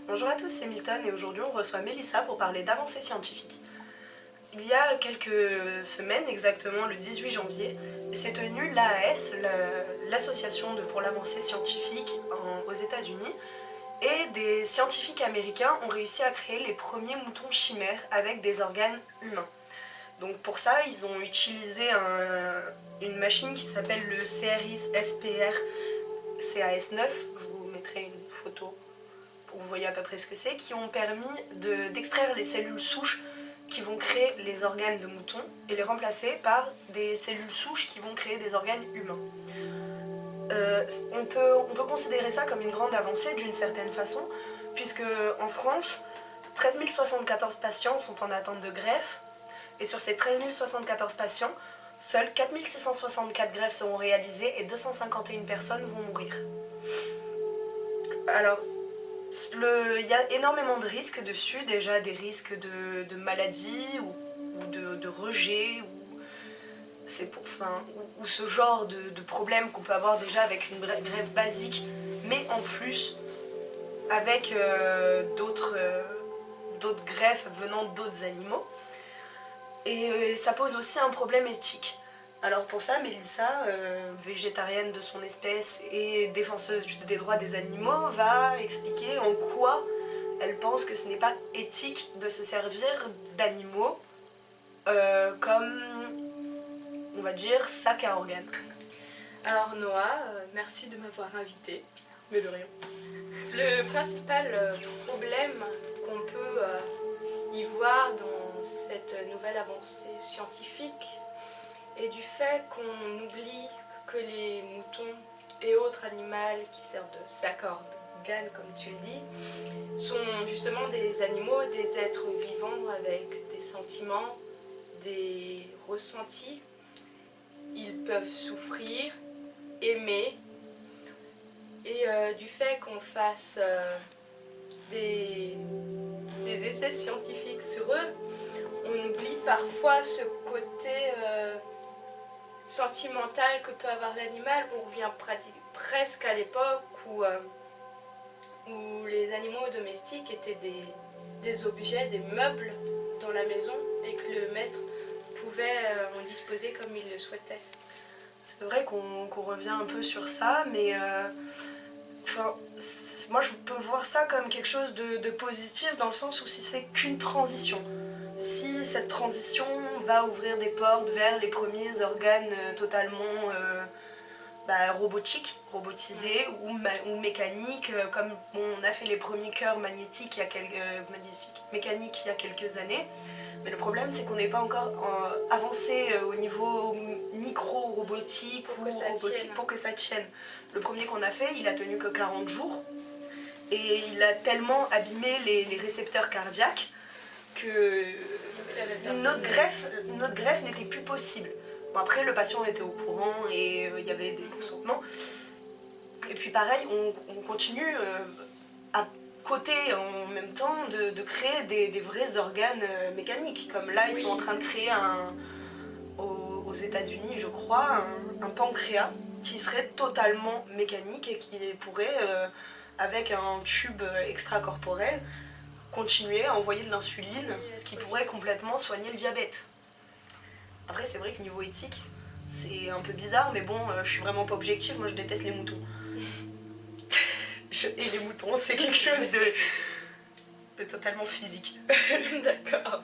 Bonjour à tous, c'est Milton et aujourd'hui on reçoit Mélissa pour parler d'avancées scientifiques. Il y a quelques semaines, exactement le 18 janvier, s'est tenue l'AAS, l'association pour l'avancée scientifique aux États-Unis, et des scientifiques américains ont réussi à créer les premiers moutons chimères avec des organes humains. Donc pour ça, ils ont utilisé une machine qui s'appelle le CRIS SPR CAS9, je vous mettrai une photo pour que vous voyez à peu près ce que c'est, qui ont permis d'extraire les cellules souches qui vont créer les organes de moutons et les remplacer par des cellules souches qui vont créer des organes humains. On peut considérer ça comme une grande avancée d'une certaine façon, puisque en France, 13 074 patients sont en attente de greffe, et sur ces 13 074 patients, seuls 4 664 greffes seront réalisées et 251 personnes vont mourir. Alors, il y a énormément de risques dessus, déjà des risques de maladies ou de rejet, ou ce genre de problème qu'on peut avoir déjà avec une greffe basique, mais en plus avec d'autres greffes venant d'autres animaux. Et ça pose aussi un problème éthique. Alors pour ça, Mélissa, végétarienne de son espèce et défenseuse des droits des animaux, va expliquer en quoi elle pense que ce n'est pas éthique de se servir d'animaux comme, on va dire, sac à organes. Alors Noah, merci de m'avoir invitée. Mais de rien. Le principal problème qu'on peut y voir dans cette nouvelle avancée scientifique est du fait qu'on oublie que les moutons et autres animaux qui servent de sac à organes, comme tu le dis, sont justement des animaux, des êtres vivants avec des sentiments, des ressentis. Ils peuvent souffrir, aimer, et du fait qu'on fasse des essais scientifiques sur eux, on oublie parfois ce côté sentimental que peut avoir l'animal. On revient presque à l'époque où les animaux domestiques étaient des objets, des meubles dans la maison, et que le maître pouvait en disposer comme il le souhaitait. C'est vrai qu'on revient un peu sur ça, mais moi je peux voir ça comme quelque chose de positif, dans le sens où si c'est qu'une transition, si cette transition va ouvrir des portes vers les premiers organes totalement robotisés ou mécaniques, comme on a fait les premiers cœurs mécaniques il y a quelques années. Mais le problème, c'est qu'on n'est pas encore avancé au niveau micro-robotique ou robotique pour que ça tienne. Le premier qu'on a fait, il a tenu que 40 jours. Et il a tellement abîmé les récepteurs cardiaques que notre greffe n'était plus possible. Bon, après, le patient était au courant et il y avait des consentements. Et puis pareil, on continue à côté en même temps de créer des vrais organes mécaniques. Comme là, ils sont en train de créer aux États-Unis, je crois, un pancréas qui serait totalement mécanique et qui pourrait, avec un tube extracorporel, continuer à envoyer de l'insuline, ce qui pourrait complètement soigner le diabète. Après, c'est vrai que niveau éthique, c'est un peu bizarre, mais bon, je suis vraiment pas objective, moi je déteste les moutons. Et les moutons, c'est quelque chose de totalement physique. D'accord.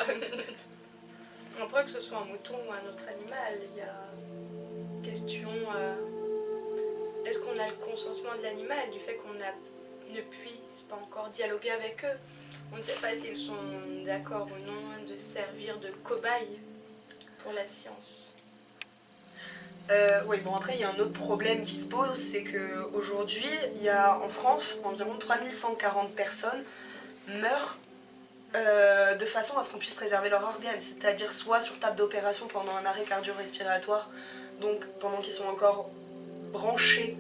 Après, que ce soit un mouton ou un autre animal, il y a question, est-ce qu'on a le consentement de l'animal, du fait qu'on ne puisse pas encore dialoguer avec eux. On ne sait pas s'ils sont d'accord ou non de servir de cobayes pour la science. Oui, bon, après il y a un autre problème qui se pose, c'est qu'aujourd'hui, il y a en France environ 3140 personnes meurent de façon à ce qu'on puisse préserver leurs organes, c'est-à-dire soit sur table d'opération pendant un arrêt cardio-respiratoire, donc pendant qu'ils sont encore branchés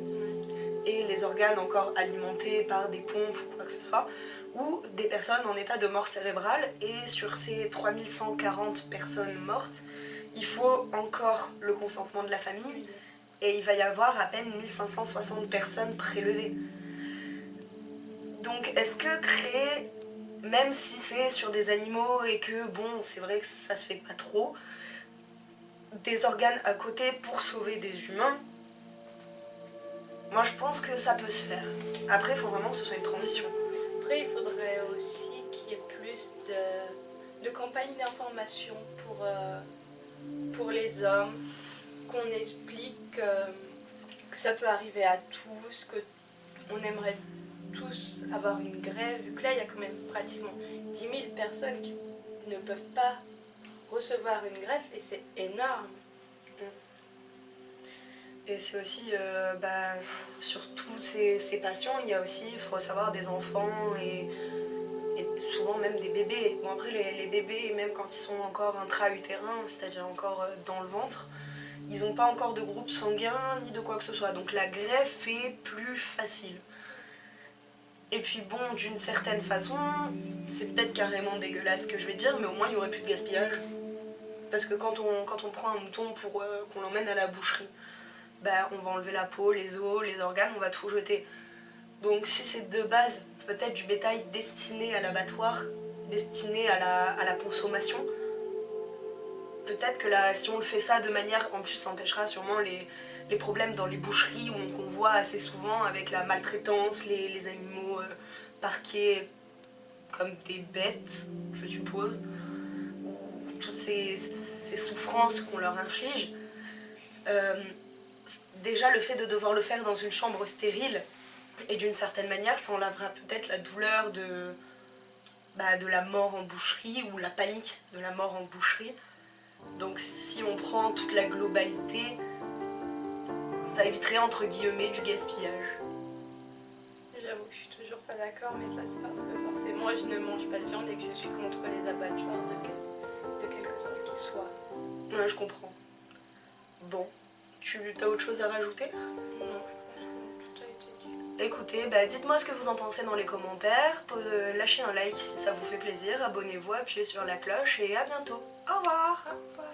et les organes encore alimentés par des pompes ou quoi que ce soit, ou des personnes en état de mort cérébrale. Et sur ces 3140 personnes mortes, il faut encore le consentement de la famille, et il va y avoir à peine 1560 personnes prélevées. Donc est-ce que créer, même si c'est sur des animaux et que bon, c'est vrai que ça se fait pas trop, des organes à côté pour sauver des humains, moi je pense que ça peut se faire. Après, il faut vraiment que ce soit une transition. Après, il faudrait aussi qu'il y ait plus de campagnes d'information pour les hommes, qu'on explique que ça peut arriver à tous, qu'on aimerait tous avoir une grève, vu que là, il y a quand même pratiquement 10 000 personnes qui ne peuvent pas recevoir une greffe, et c'est énorme. Et c'est aussi, sur tous ces patients, il y a aussi, il faut savoir, des enfants et souvent même des bébés. Bon après, les bébés, même quand ils sont encore intra-utérins, c'est-à-dire encore dans le ventre, ils n'ont pas encore de groupe sanguin ni de quoi que ce soit. Donc la greffe est plus facile. Et puis bon, d'une certaine façon, c'est peut-être carrément dégueulasse ce que je vais dire, mais au moins il n'y aurait plus de gaspillage. Parce que quand on prend un mouton pour qu'on l'emmène à la boucherie, bah, on va enlever la peau, les os, les organes, on va tout jeter. Donc si c'est de base peut-être du bétail destiné à l'abattoir, destiné à la consommation, peut-être que là, si on le fait ça de manière, en plus ça empêchera sûrement les problèmes dans les boucheries qu'on voit assez souvent avec la maltraitance, les animaux parqués comme des bêtes, je suppose, ou toutes ces souffrances qu'on leur inflige. Déjà le fait de devoir le faire dans une chambre stérile, et d'une certaine manière ça enlèvera peut-être la douleur de la mort en boucherie ou la panique de la mort en boucherie. Donc si on prend toute la globalité, ça éviterait entre guillemets du gaspillage. J'avoue que je suis toujours pas d'accord, mais ça c'est parce que forcément je ne mange pas de viande et que je suis contre les abattoirs de quelque sorte qu'ils soient. Ouais, je comprends. Bon, tu as autre chose à rajouter? Non, je pense que tout a été dit. Écoutez, dites-moi ce que vous en pensez dans les commentaires, lâchez un like si ça vous fait plaisir, abonnez-vous, appuyez sur la cloche et à bientôt. Au revoir. Au revoir.